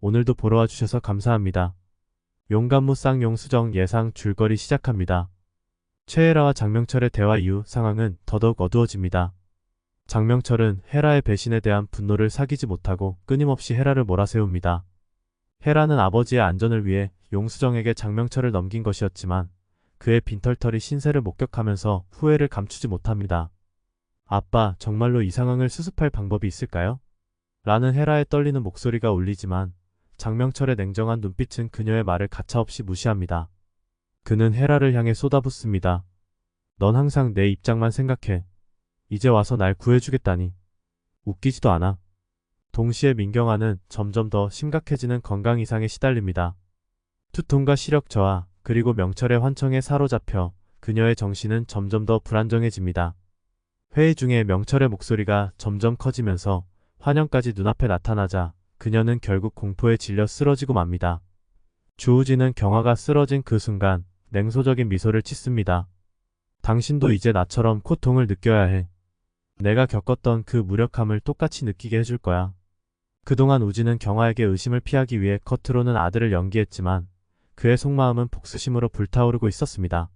오늘도 보러 와주셔서 감사합니다. 용감무 쌍용 수정 예상 줄거리 시작합니다. 최애라와 장명철의 대화 이후 상황은 더더욱 어두워집니다. 장명철은 헤라의 배신에 대한 분노를 사귀지 못하고 끊임없이 헤라를 몰아세웁니다. 헤라는 아버지의 안전을 위해 용수정에게 장명철을 넘긴 것이었지만 그의 빈털터리 신세를 목격하면서 후회를 감추지 못합니다. 아빠, 정말로 이 상황을 수습할 방법이 있을까요? 라는 헤라의 떨리는 목소리가 울리지만 장명철의 냉정한 눈빛은 그녀의 말을 가차없이 무시합니다. 그는 헤라를 향해 쏟아붓습니다. 넌 항상 내 입장만 생각해. 이제 와서 날 구해주겠다니. 웃기지도 않아. 동시에 민경아는 점점 더 심각해지는 건강 이상에 시달립니다. 두통과 시력 저하, 그리고 명철의 환청에 사로잡혀 그녀의 정신은 점점 더 불안정해집니다. 회의 중에 명철의 목소리가 점점 커지면서 환영까지 눈앞에 나타나자 그녀는 결국 공포에 질려 쓰러지고 맙니다. 주우진은 경화가 쓰러진 그 순간 냉소적인 미소를 짓습니다. 당신도 이제 나처럼 고통을 느껴야 해. 내가 겪었던 그 무력함을 똑같이 느끼게 해줄 거야. 그동안 우진은 경화에게 의심을 피하기 위해 겉으로는 아들을 연기했지만 그의 속마음은 복수심으로 불타오르고 있었습니다.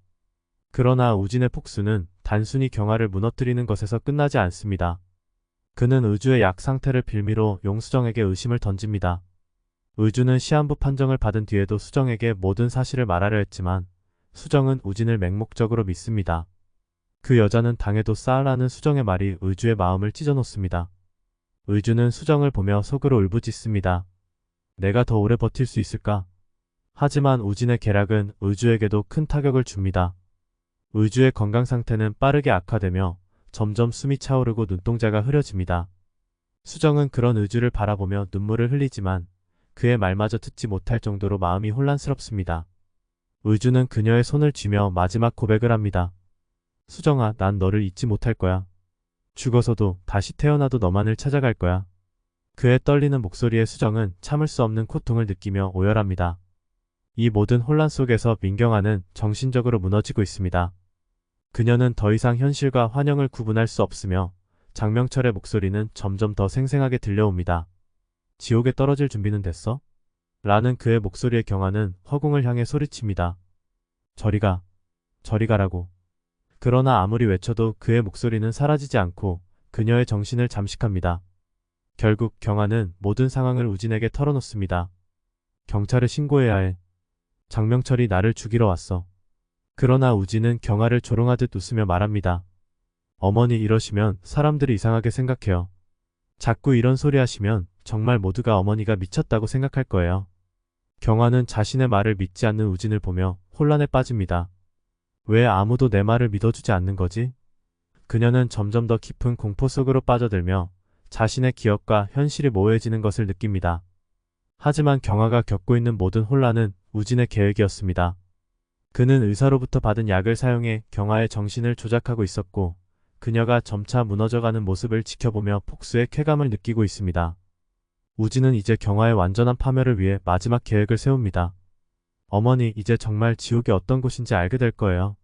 그러나 우진의 폭수는 단순히 경화를 무너뜨리는 것에서 끝나지 않습니다. 그는 의주의 약 상태를 빌미로 용수정에게 의심을 던집니다. 의주는 시한부 판정을 받은 뒤에도 수정에게 모든 사실을 말하려 했지만 수정은 우진을 맹목적으로 믿습니다. 그 여자는 당해도 쌓으라는 수정의 말이 의주의 마음을 찢어놓습니다. 의주는 수정을 보며 속으로 울부짖습니다. 내가 더 오래 버틸 수 있을까? 하지만 우진의 계략은 의주에게도 큰 타격을 줍니다. 의주의 건강 상태는 빠르게 악화되며 점점 숨이 차오르고 눈동자가 흐려집니다. 수정은 그런 의주를 바라보며 눈물을 흘리지만 그의 말마저 듣지 못할 정도로 마음이 혼란스럽습니다. 의주는 그녀의 손을 쥐며 마지막 고백을 합니다. 수정아, 난 너를 잊지 못할 거야. 죽어서도 다시 태어나도 너만을 찾아갈 거야. 그의 떨리는 목소리에 수정은 참을 수 없는 고통을 느끼며 오열합니다. 이 모든 혼란 속에서 민경아는 정신적으로 무너지고 있습니다. 그녀는 더 이상 현실과 환영을 구분할 수 없으며 장명철의 목소리는 점점 더 생생하게 들려옵니다. 지옥에 떨어질 준비는 됐어? 라는 그의 목소리의 경화는 허공을 향해 소리칩니다. 저리 가. 저리 가라고. 그러나 아무리 외쳐도 그의 목소리는 사라지지 않고 그녀의 정신을 잠식합니다. 결국 경화는 모든 상황을 우진에게 털어놓습니다. 경찰에 신고해야 해. 장명철이 나를 죽이러 왔어. 그러나 우진은 경화를 조롱하듯 웃으며 말합니다. 어머니, 이러시면 사람들이 이상하게 생각해요. 자꾸 이런 소리 하시면 정말 모두가 어머니가 미쳤다고 생각할 거예요. 경화는 자신의 말을 믿지 않는 우진을 보며 혼란에 빠집니다. 왜 아무도 내 말을 믿어주지 않는 거지? 그녀는 점점 더 깊은 공포 속으로 빠져들며 자신의 기억과 현실이 모호해지는 것을 느낍니다. 하지만 경화가 겪고 있는 모든 혼란은 우진의 계획이었습니다. 그는 의사로부터 받은 약을 사용해 경화의 정신을 조작하고 있었고 그녀가 점차 무너져가는 모습을 지켜보며 폭수의 쾌감을 느끼고 있습니다. 우진은 이제 경화의 완전한 파멸을 위해 마지막 계획을 세웁니다. 어머니, 이제 정말 지옥이 어떤 곳인지 알게 될 거예요.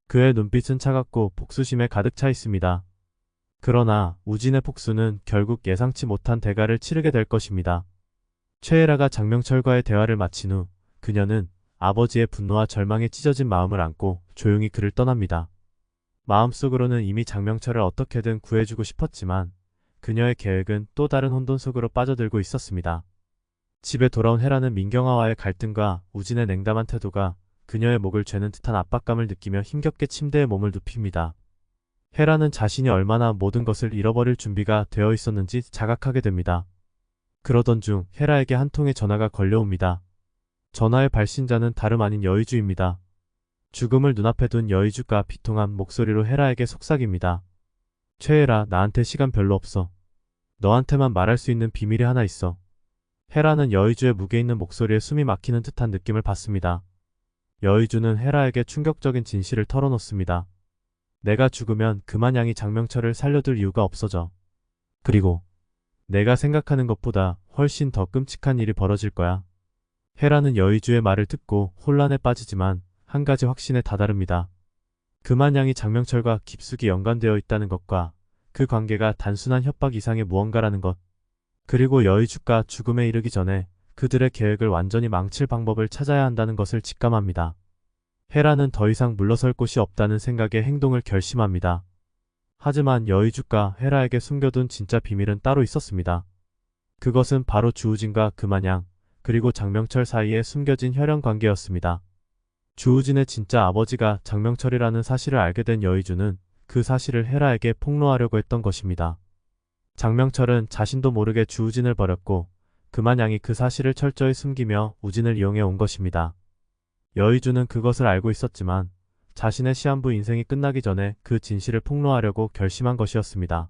그의 눈빛은 차갑고 복수심에 가득 차 있습니다. 그러나 우진의 폭수는 결국 예상치 못한 대가를 치르게 될 것입니다. 최애라가 장명철과의 대화를 마친 후 그녀는 아버지의 분노와 절망에 찢어진 마음을 안고 조용히 그를 떠납니다. 마음속으로는 이미 장명철을 어떻게든 구해주고 싶었지만 그녀의 계획은 또 다른 혼돈 속으로 빠져들고 있었습니다. 집에 돌아온 헤라는 민경아와의 갈등과 우진의 냉담한 태도가 그녀의 목을 죄는 듯한 압박감을 느끼며 힘겹게 침대에 몸을 눕힙니다. 헤라는 자신이 얼마나 모든 것을 잃어버릴 준비가 되어 있었는지 자각하게 됩니다. 그러던 중 헤라에게 한 통의 전화가 걸려옵니다. 전화의 발신자는 다름 아닌 여의주입니다. 죽음을 눈앞에 둔 여의주가 비통한 목소리로 헤라에게 속삭입니다. 최애라, 나한테 시간 별로 없어. 너한테만 말할 수 있는 비밀이 하나 있어. 헤라는 여의주의 무게 있는 목소리에 숨이 막히는 듯한 느낌을 받습니다. 여의주는 헤라에게 충격적인 진실을 털어놓습니다. 내가 죽으면 그만양이 장명철을 살려둘 이유가 없어져. 그리고 내가 생각하는 것보다 훨씬 더 끔찍한 일이 벌어질 거야. 헤라는 여의주의 말을 듣고 혼란에 빠지지만 한 가지 확신에 다다릅니다. 그만양이 장명철과 깊숙이 연관되어 있다는 것과 그 관계가 단순한 협박 이상의 무언가라는 것. 그리고 여의주가 죽음에 이르기 전에 그들의 계획을 완전히 망칠 방법을 찾아야 한다는 것을 직감합니다. 헤라는 더 이상 물러설 곳이 없다는 생각에 행동을 결심합니다. 하지만 여의주가 헤라에게 숨겨둔 진짜 비밀은 따로 있었습니다. 그것은 바로 주우진과 금한양, 그리고 장명철 사이에 숨겨진 혈연 관계였습니다. 주우진의 진짜 아버지가 장명철이라는 사실을 알게 된 여의주는 그 사실을 헤라에게 폭로하려고 했던 것입니다. 장명철은 자신도 모르게 주우진을 버렸고 금한양이 그 사실을 철저히 숨기며 우진을 이용해 온 것입니다. 여의주는 그것을 알고 있었지만 자신의 시한부 인생이 끝나기 전에 그 진실을 폭로하려고 결심한 것이었습니다.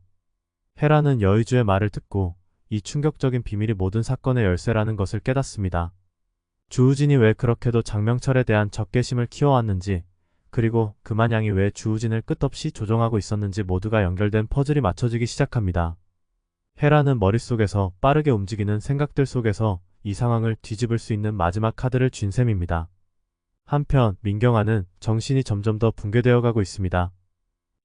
헤라는 여의주의 말을 듣고 이 충격적인 비밀이 모든 사건의 열쇠라는 것을 깨닫습니다. 주우진이 왜 그렇게도 장명철에 대한 적개심을 키워왔는지, 그리고 금한양이 왜 주우진을 끝없이 조종하고 있었는지 모두가 연결된 퍼즐이 맞춰지기 시작합니다. 헤라는 머릿속에서 빠르게 움직이는 생각들 속에서 이 상황을 뒤집을 수 있는 마지막 카드를 쥔 셈입니다. 한편 민경아는 정신이 점점 더 붕괴되어 가고 있습니다.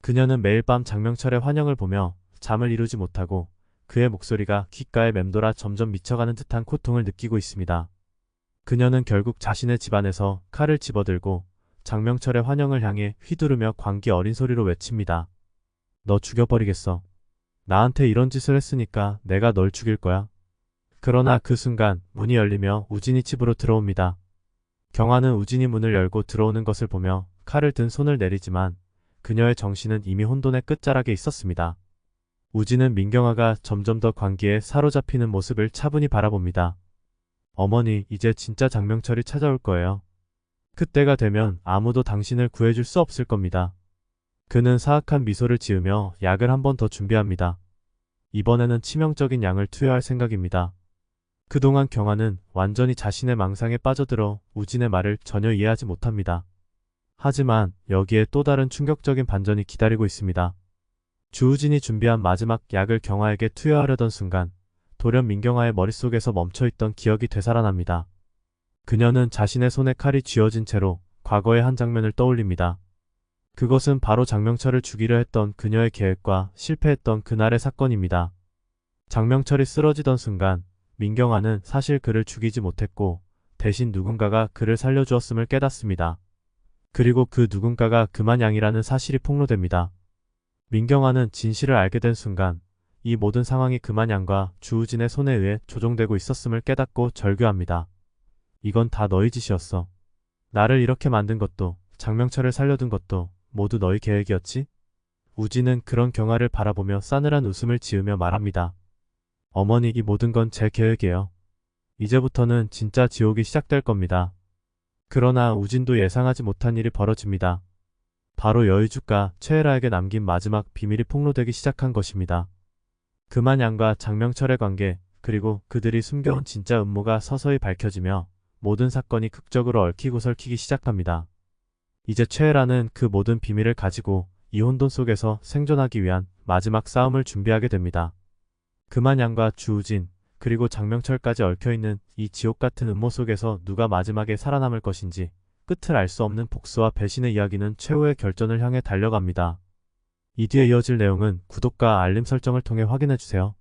그녀는 매일 밤 장명철의 환영을 보며 잠을 이루지 못하고 그의 목소리가 귓가에 맴돌아 점점 미쳐가는 듯한 고통을 느끼고 있습니다. 그녀는 결국 자신의 집안에서 칼을 집어들고 장명철의 환영을 향해 휘두르며 광기 어린 소리로 외칩니다. 너 죽여버리겠어. 나한테 이런 짓을 했으니까 내가 널 죽일 거야. 그러나 그 순간 문이 열리며 우진이 집으로 들어옵니다. 경아는 우진이 문을 열고 들어오는 것을 보며 칼을 든 손을 내리지만 그녀의 정신은 이미 혼돈의 끝자락에 있었습니다. 우진은 민경아가 점점 더 광기에 사로잡히는 모습을 차분히 바라봅니다. 어머니, 이제 진짜 장명철이 찾아올 거예요. 그때가 되면 아무도 당신을 구해줄 수 없을 겁니다. 그는 사악한 미소를 지으며 약을 한 번 더 준비합니다. 이번에는 치명적인 양을 투여할 생각입니다. 그동안 경아는 완전히 자신의 망상에 빠져들어 우진의 말을 전혀 이해하지 못합니다. 하지만 여기에 또 다른 충격적인 반전이 기다리고 있습니다. 주우진이 준비한 마지막 약을 경아에게 투여하려던 순간 돌연 민경아의 머릿속에서 멈춰있던 기억이 되살아납니다. 그녀는 자신의 손에 칼이 쥐어진 채로 과거의 한 장면을 떠올립니다. 그것은 바로 장명철을 죽이려 했던 그녀의 계획과 실패했던 그날의 사건입니다. 장명철이 쓰러지던 순간 민경아는 사실 그를 죽이지 못했고 대신 누군가가 그를 살려주었음을 깨닫습니다. 그리고 그 누군가가 금한양이라는 사실이 폭로됩니다. 민경아는 진실을 알게 된 순간 이 모든 상황이 금한양과 주우진의 손에 의해 조종되고 있었음을 깨닫고 절규합니다. 이건 다 너희 짓이었어. 나를 이렇게 만든 것도 장명철을 살려둔 것도 모두 너희 계획이었지? 우진은 그런 경아를 바라보며 싸늘한 웃음을 지으며 말합니다. 어머니, 이 모든 건 제 계획이에요. 이제부터는 진짜 지옥이 시작될 겁니다. 그러나 우진도 예상하지 못한 일이 벌어집니다. 바로 여의주가 최애라에게 남긴 마지막 비밀이 폭로되기 시작한 것입니다. 금한양과 장명철의 관계, 그리고 그들이 숨겨온 진짜 음모가 서서히 밝혀지며 모든 사건이 극적으로 얽히고 설키기 시작합니다. 이제 최애라는 그 모든 비밀을 가지고 이 혼돈 속에서 생존하기 위한 마지막 싸움을 준비하게 됩니다. 금한양과 주우진, 그리고 장명철까지 얽혀있는 이 지옥같은 음모 속에서 누가 마지막에 살아남을 것인지 끝을 알 수 없는 복수와 배신의 이야기는 최후의 결전을 향해 달려갑니다. 이 뒤에 이어질 내용은 구독과 알림 설정을 통해 확인해주세요.